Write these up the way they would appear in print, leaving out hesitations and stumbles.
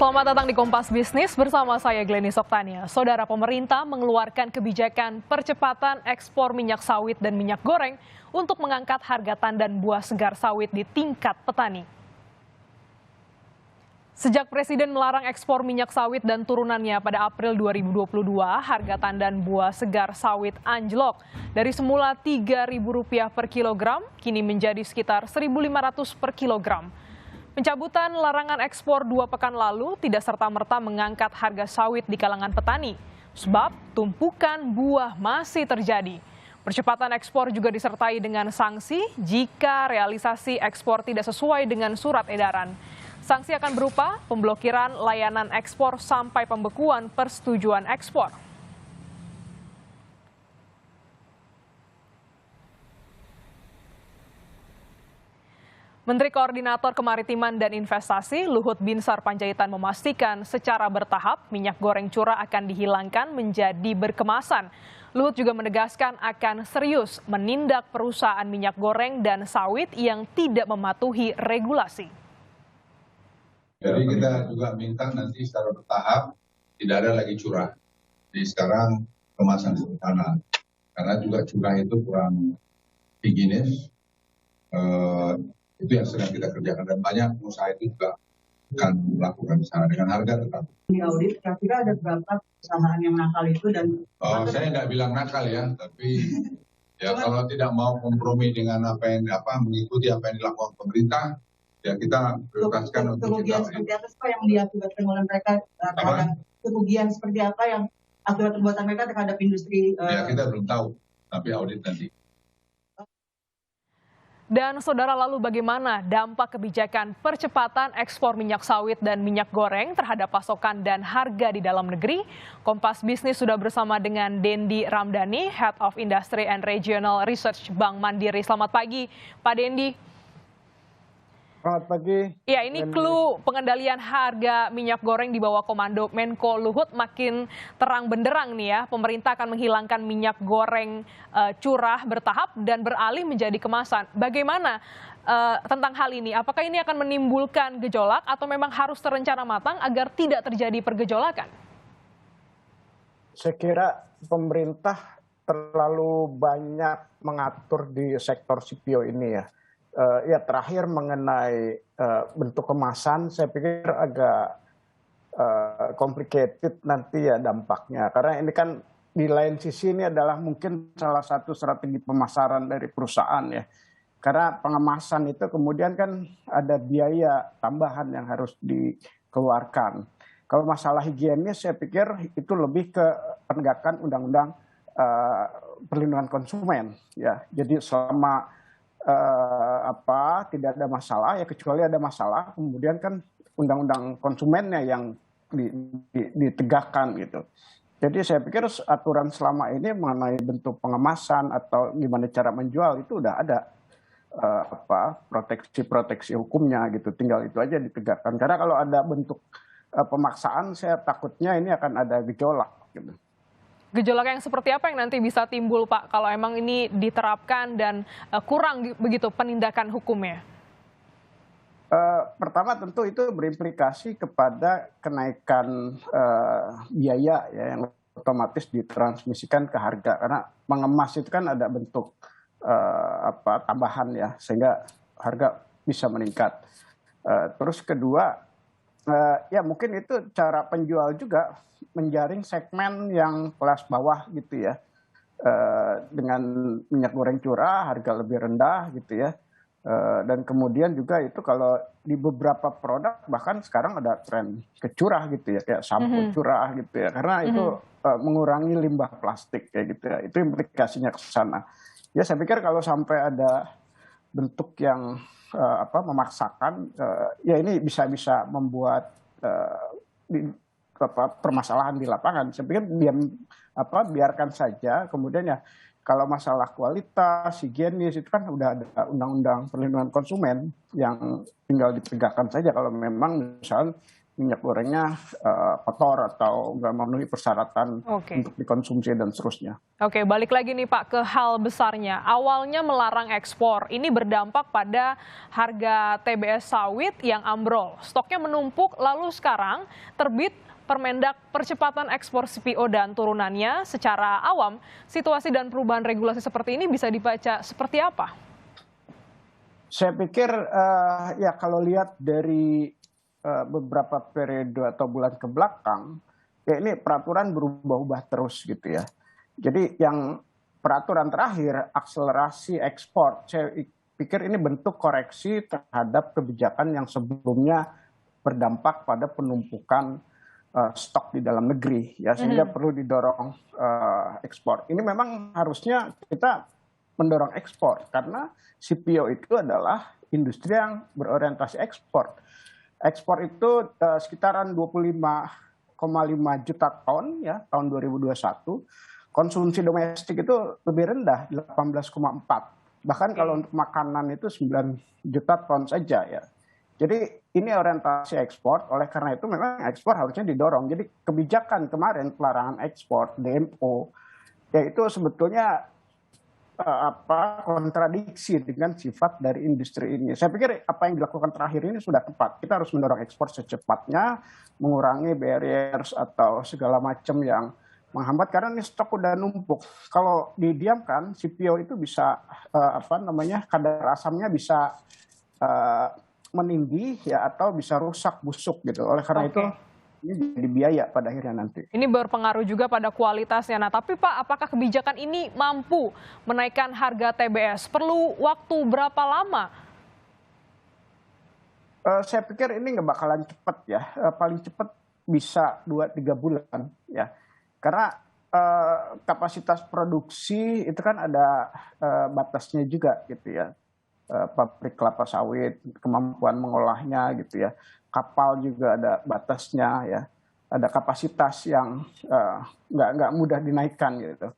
Selamat datang di Kompas Bisnis bersama saya Glenny Soktania. Saudara, pemerintah mengeluarkan kebijakan percepatan ekspor minyak sawit dan minyak goreng untuk mengangkat harga tandan buah segar sawit di tingkat petani. Sejak Presiden melarang ekspor minyak sawit dan turunannya pada April 2022, harga tandan buah segar sawit anjlok. Dari semula Rp3.000 per kilogram, kini menjadi sekitar Rp1.500 per kilogram. Pencabutan larangan ekspor 2 pekan lalu tidak serta-merta mengangkat harga sawit di kalangan petani, sebab tumpukan buah masih terjadi. Percepatan ekspor juga disertai dengan sanksi jika realisasi ekspor tidak sesuai dengan surat edaran. Sanksi akan berupa pemblokiran layanan ekspor sampai pembekuan persetujuan ekspor. Menteri Koordinator Kemaritiman dan Investasi Luhut Binsar Panjaitan memastikan secara bertahap minyak goreng curah akan dihilangkan menjadi berkemasan. Luhut juga menegaskan akan serius menindak perusahaan minyak goreng dan sawit yang tidak mematuhi regulasi. Jadi kita juga minta nanti secara bertahap tidak ada lagi curah. Jadi sekarang kemasan sederhana. Karena juga curah itu kurang higienis. Itu yang sedang kita kerjakan dan banyak pengusaha itu juga akan melakukan sana dengan harga tetap. Di audit kira-kira ada berapa perusahaan yang nakal itu dan saya nggak bilang nakal ya, tapi ya kalau tidak mau kompromi dengan mengikuti apa yang dilakukan pemerintah, ya kita prioritaskan untuk kerugian seperti apa yang diakibatkan oleh mereka terhadap kerugian seperti apa yang akibat perbuatan mereka terhadap industri? Ya kita belum tahu, tapi audit nanti. Dan saudara, lalu bagaimana dampak kebijakan percepatan ekspor minyak sawit dan minyak goreng terhadap pasokan dan harga di dalam negeri? Kompas Bisnis sudah bersama dengan Dendi Ramdhani, Head of Industry and Regional Research Bank Mandiri. Selamat pagi, Pak Dendi. Selamat pagi. Ya, ini clue pengendalian harga minyak goreng di bawah komando Menko Luhut makin terang benderang nih ya. Pemerintah akan menghilangkan minyak goreng curah bertahap dan beralih menjadi kemasan. Bagaimana tentang hal ini? Apakah ini akan menimbulkan gejolak atau memang harus terencana matang agar tidak terjadi pergejolakan? Saya kira pemerintah terlalu banyak mengatur di sektor CPO ini ya. Ya terakhir mengenai bentuk kemasan, saya pikir agak complicated nanti ya dampaknya. Karena ini kan di lain sisi ini adalah mungkin salah satu strategi pemasaran dari perusahaan ya. Karena pengemasan itu kemudian kan ada biaya tambahan yang harus dikeluarkan. Kalau masalah higienis saya pikir itu lebih ke penegakan undang-undang perlindungan konsumen ya. Jadi selama tidak ada masalah ya, kecuali ada masalah kemudian kan undang-undang konsumennya yang ditegakkan gitu. Jadi saya pikir aturan selama ini mengenai bentuk pengemasan atau gimana cara menjual itu udah ada proteksi hukumnya gitu, tinggal itu aja ditegakkan. Karena kalau ada bentuk pemaksaan saya takutnya ini akan ada gejolak gitu. Gejolak yang seperti apa yang nanti bisa timbul, Pak, kalau emang ini diterapkan dan kurang begitu penindakan hukumnya? Pertama tentu itu berimplikasi kepada kenaikan biaya ya, yang otomatis ditransmisikan ke harga. Karena mengemas itu kan ada bentuk tambahan ya, sehingga harga bisa meningkat. Terus kedua, ya mungkin itu cara penjual juga menjaring segmen yang kelas bawah gitu ya, dengan minyak goreng curah harga lebih rendah gitu ya, dan kemudian juga itu kalau di beberapa produk bahkan sekarang ada tren ke curah gitu ya, kayak sampo curah gitu ya, karena itu mengurangi limbah plastik kayak gitu ya, itu implikasinya ke sana. Ya saya pikir kalau sampai ada bentuk yang memaksakan, ya ini bisa membuat permasalahan di lapangan. Saya pikir biarkan saja. Kemudian ya kalau masalah kualitas, higienis itu kan udah ada undang-undang perlindungan konsumen yang tinggal ditegakkan saja. Kalau memang misalnya minyak gorengnya kotor atau nggak memenuhi persyaratan Oke. untuk dikonsumsi dan seterusnya. Oke, balik lagi nih Pak ke hal besarnya. Awalnya melarang ekspor, ini berdampak pada harga TBS sawit yang ambrol. Stoknya menumpuk, lalu sekarang terbit Permendak Percepatan Ekspor CPO dan turunannya. Secara awam, situasi dan perubahan regulasi seperti ini bisa dibaca seperti apa? Saya pikir ya kalau lihat dari beberapa periode atau bulan ke belakang, ya ini peraturan berubah-ubah terus gitu ya. Jadi yang peraturan terakhir akselerasi ekspor, saya pikir ini bentuk koreksi terhadap kebijakan yang sebelumnya berdampak pada penumpukan stok di dalam negeri, ya sehingga perlu didorong ekspor. Ini memang harusnya kita mendorong ekspor karena CPO itu adalah industri yang berorientasi ekspor. Ekspor itu sekitaran 25,5 juta ton ya tahun 2021. Konsumsi domestik itu lebih rendah 18,4. Bahkan kalau untuk makanan itu 9 juta ton saja ya. Jadi ini orientasi ekspor, oleh karena itu memang ekspor harusnya didorong. Jadi kebijakan kemarin pelarangan ekspor DMO ya itu sebetulnya kontradiksi dengan sifat dari industri ini. Saya pikir apa yang dilakukan terakhir ini sudah tepat. Kita harus mendorong ekspor secepatnya, mengurangi barriers atau segala macam yang menghambat karena ini stok udah numpuk. Kalau didiamkan, CPO itu bisa kadar asamnya bisa meninggi ya atau bisa rusak busuk gitu. Oleh karena itu ini jadi biaya pada akhirnya nanti. Ini berpengaruh juga pada kualitasnya. Nah, tapi Pak, apakah kebijakan ini mampu menaikkan harga TBS? Perlu waktu berapa lama? Saya pikir ini nggak bakalan cepat ya. Paling cepat bisa 2-3 bulan ya. Karena kapasitas produksi itu kan ada batasnya juga gitu ya. Pabrik kelapa sawit, kemampuan mengolahnya gitu ya. Kapal juga ada batasnya ya, ada kapasitas yang nggak mudah dinaikkan gitu.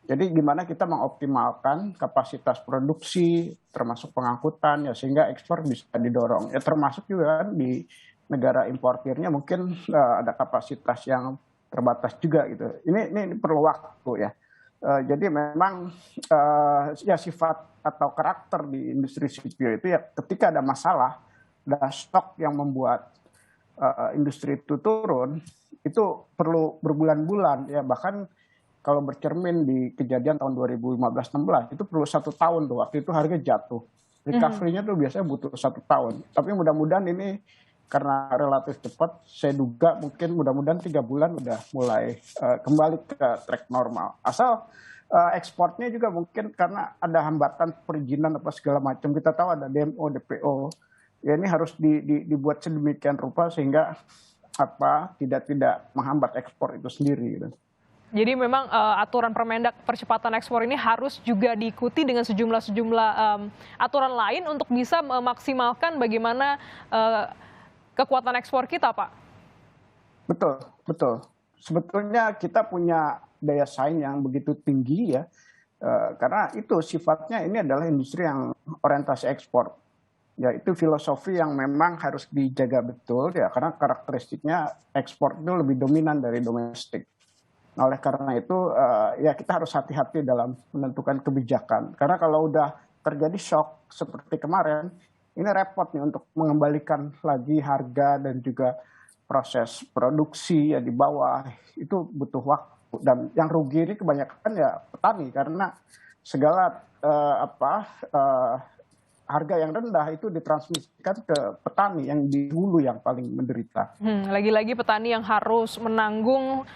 Jadi gimana kita mengoptimalkan kapasitas produksi termasuk pengangkutan ya sehingga ekspor bisa didorong. Ya termasuk juga kan di negara importirnya mungkin ada kapasitas yang terbatas juga gitu. Ini perlu waktu ya. Jadi memang ya sifat atau karakter di industri CPO itu ya ketika ada masalah, ada stok yang membuat industri itu turun, itu perlu berbulan-bulan ya bahkan kalau bercermin di kejadian tahun 2015-16 itu perlu 1 tahun tuh waktu itu harga jatuh, recovery-nya tuh biasanya butuh 1 tahun. Tapi mudah-mudahan ini karena relatif cepat, saya duga mungkin mudah-mudahan 3 bulan udah mulai kembali ke track normal. Asal ekspornya juga mungkin karena ada hambatan perizinan apa segala macam. Kita tahu ada DMO, DPO. Ya ini harus dibuat sedemikian rupa sehingga tidak menghambat ekspor itu sendiri. Gitu. Jadi memang aturan Permendak Percepatan Ekspor ini harus juga diikuti dengan sejumlah aturan lain untuk bisa memaksimalkan bagaimana kekuatan ekspor kita, Pak. Betul. Sebetulnya kita punya daya saing yang begitu tinggi ya, karena itu sifatnya ini adalah industri yang orientasi ekspor. Ya itu filosofi yang memang harus dijaga betul ya, karena karakteristiknya ekspor itu lebih dominan dari domestik. Nah, oleh karena itu ya kita harus hati-hati dalam menentukan kebijakan. Karena kalau udah terjadi shock seperti kemarin, ini repot nih untuk mengembalikan lagi harga dan juga proses produksi ya di bawah itu butuh waktu. Dan yang rugi ini kebanyakan ya petani karena segala harga yang rendah itu ditransmisikan ke petani yang di hulu yang paling menderita. Lagi-lagi petani yang harus menanggung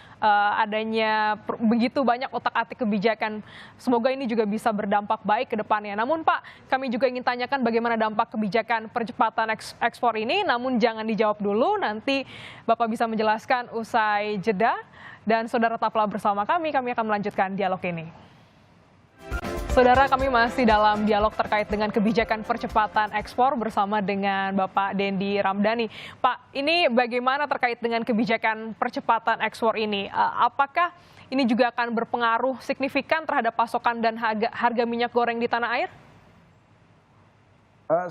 adanya begitu banyak otak-atik kebijakan. Semoga ini juga bisa berdampak baik ke depannya. Namun Pak, kami juga ingin tanyakan bagaimana dampak kebijakan percepatan ekspor ini. Namun jangan dijawab dulu, nanti Bapak bisa menjelaskan usai jeda. Dan saudara tetaplah bersama kami akan melanjutkan dialog ini. Saudara, kami masih dalam dialog terkait dengan kebijakan percepatan ekspor bersama dengan Bapak Dendi Ramdhani. Pak, ini bagaimana terkait dengan kebijakan percepatan ekspor ini? Apakah ini juga akan berpengaruh signifikan terhadap pasokan dan harga minyak goreng di tanah air?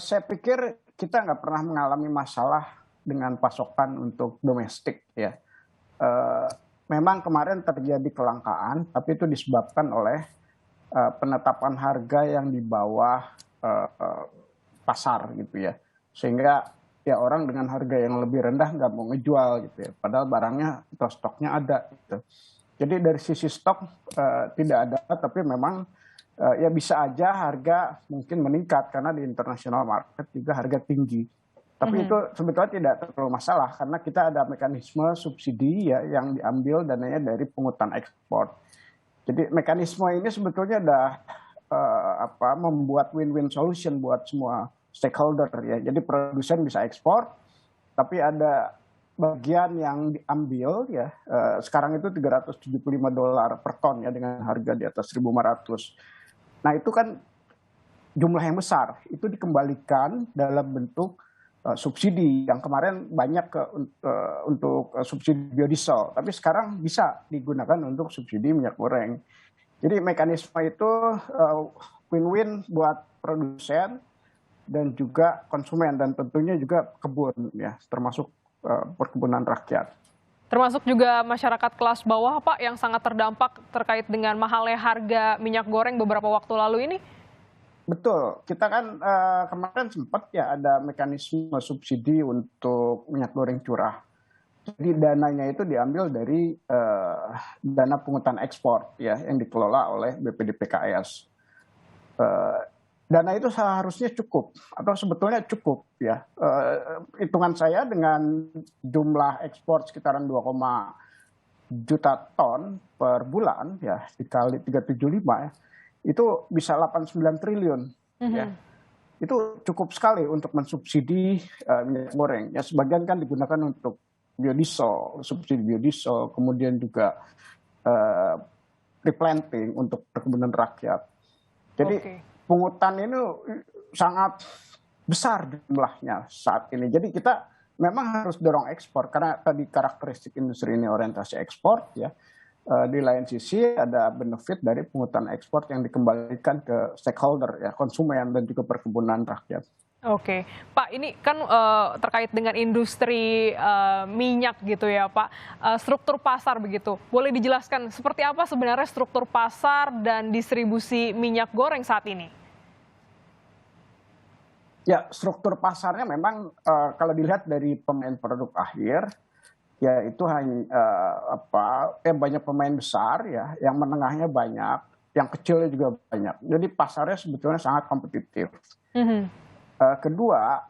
Saya pikir kita nggak pernah mengalami masalah dengan pasokan untuk domestik ya. Eh, Memang kemarin terjadi kelangkaan, tapi itu disebabkan oleh penetapan harga yang di bawah pasar gitu ya, sehingga ya orang dengan harga yang lebih rendah nggak mau ngejual gitu ya, padahal barangnya atau stoknya ada gitu. Jadi dari sisi stok tidak ada, tapi memang ya bisa aja harga mungkin meningkat karena di international market juga harga tinggi. Tapi itu sebetulnya tidak terlalu masalah karena kita ada mekanisme subsidi ya yang diambil dananya dari pungutan ekspor. Jadi mekanisme ini sebetulnya udah membuat win-win solution buat semua stakeholder ya. Jadi produsen bisa ekspor, tapi ada bagian yang diambil ya. Sekarang itu $375 per ton ya dengan harga di atas 1.500. Nah itu kan jumlah yang besar. Itu dikembalikan dalam bentuk subsidi yang kemarin banyak untuk subsidi biodiesel, tapi sekarang bisa digunakan untuk subsidi minyak goreng. Jadi mekanisme itu win-win buat produsen dan juga konsumen dan tentunya juga kebun ya, termasuk perkebunan rakyat. Termasuk juga masyarakat kelas bawah, Pak, yang sangat terdampak terkait dengan mahalnya harga minyak goreng beberapa waktu lalu ini? Betul, kita kan kemarin sempat ya ada mekanisme subsidi untuk minyak goreng curah. Jadi dananya itu diambil dari dana pungutan ekspor ya yang dikelola oleh BPDPKS. Dana itu seharusnya cukup atau sebetulnya cukup ya. Hitungan saya dengan jumlah ekspor sekitaran 2, juta ton per bulan ya dikali 375 ya. Itu bisa 89 triliun ya. Itu cukup sekali untuk mensubsidi minyak goreng ya. Sebagian kan digunakan untuk biodiesel, subsidi biodiesel, kemudian juga replanting untuk perkebunan rakyat. Jadi pungutan ini sangat besar jumlahnya saat ini. Jadi kita memang harus dorong ekspor karena tadi karakteristik industri ini orientasi ekspor ya. Di lain sisi ada benefit dari pungutan ekspor yang dikembalikan ke stakeholder ya, konsumen dan juga perkebunan rakyat. Oke, Pak, ini kan terkait dengan industri minyak gitu ya, Pak. Struktur pasar begitu. Boleh dijelaskan seperti apa sebenarnya struktur pasar dan distribusi minyak goreng saat ini? Ya, struktur pasarnya memang kalau dilihat dari pemain produk akhir ya itu hanya banyak pemain besar ya, yang menengahnya banyak, yang kecilnya juga banyak. Jadi pasarnya sebetulnya sangat kompetitif. Kedua,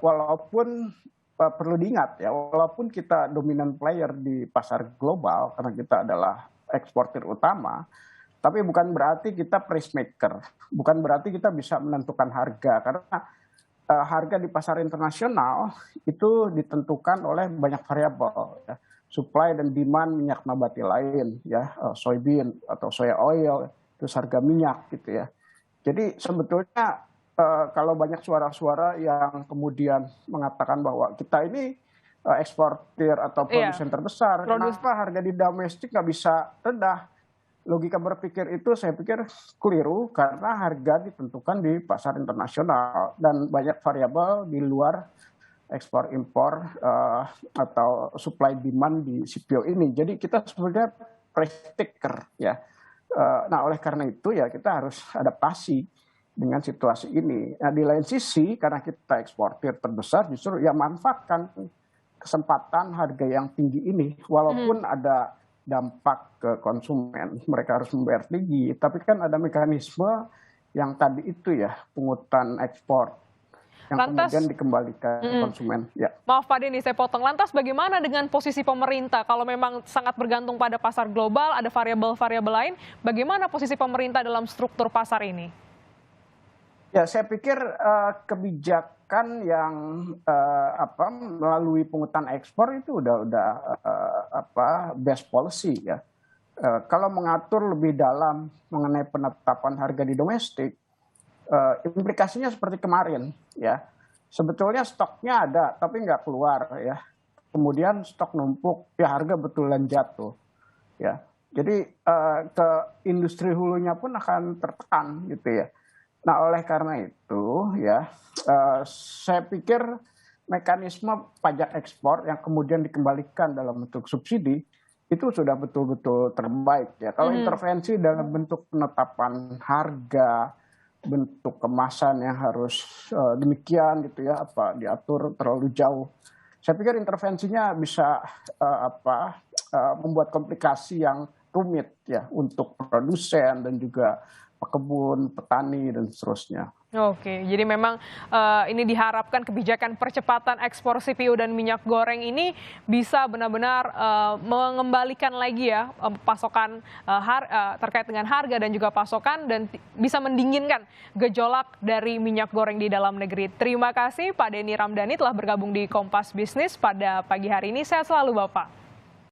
walaupun perlu diingat ya, walaupun kita dominan player di pasar global karena kita adalah eksportir utama, tapi bukan berarti kita price maker, bukan berarti kita bisa menentukan harga karena harga di pasar internasional itu ditentukan oleh banyak variabel ya. Supply dan demand minyak nabati lain ya, soybean atau soya oil, terus harga minyak gitu ya. Jadi sebetulnya kalau banyak suara-suara yang kemudian mengatakan bahwa kita ini eksportir atau produsen terbesar, kenapa harga di domestik nggak bisa rendah? Logika berpikir itu saya pikir keliru karena harga ditentukan di pasar internasional dan banyak variabel di luar ekspor impor atau supply demand di CPO ini. Jadi kita sebenarnya price taker ya. Nah oleh karena itu ya kita harus adaptasi dengan situasi ini. Nah di lain sisi karena kita eksportir terbesar justru ya manfaatkan kesempatan harga yang tinggi ini walaupun ada dampak ke konsumen, mereka harus membayar tinggi, tapi kan ada mekanisme yang tadi itu ya, pungutan ekspor yang kemudian dikembalikan ke konsumen. Ya. Maaf Pak Denny, saya potong. Lantas bagaimana dengan posisi pemerintah? Kalau memang sangat bergantung pada pasar global, ada variabel-variabel lain, bagaimana posisi pemerintah dalam struktur pasar ini? Ya, saya pikir kebijakan yang melalui pungutan ekspor itu udah best policy ya. Kalau mengatur lebih dalam mengenai penetapan harga di domestik, implikasinya seperti kemarin ya. Sebetulnya stoknya ada tapi nggak keluar ya. Kemudian stok numpuk, ya harga betulan jatuh ya. Jadi ke industri hulunya pun akan tertekan gitu ya. Nah oleh karena itu ya saya pikir mekanisme pajak ekspor yang kemudian dikembalikan dalam bentuk subsidi itu sudah betul-betul terbaik ya. Kalau intervensi dalam bentuk penetapan harga, bentuk kemasan yang harus demikian gitu ya, diatur terlalu jauh. Saya pikir intervensinya bisa membuat komplikasi yang rumit ya untuk produsen dan juga pekebun, petani dan seterusnya. Oke, jadi memang ini diharapkan kebijakan percepatan ekspor CPO dan minyak goreng ini bisa benar-benar mengembalikan lagi ya pasokan terkait dengan harga dan juga pasokan dan bisa mendinginkan gejolak dari minyak goreng di dalam negeri. Terima kasih Pak Denny Ramdhani telah bergabung di Kompas Bisnis pada pagi hari ini. Sehat selalu Bapak.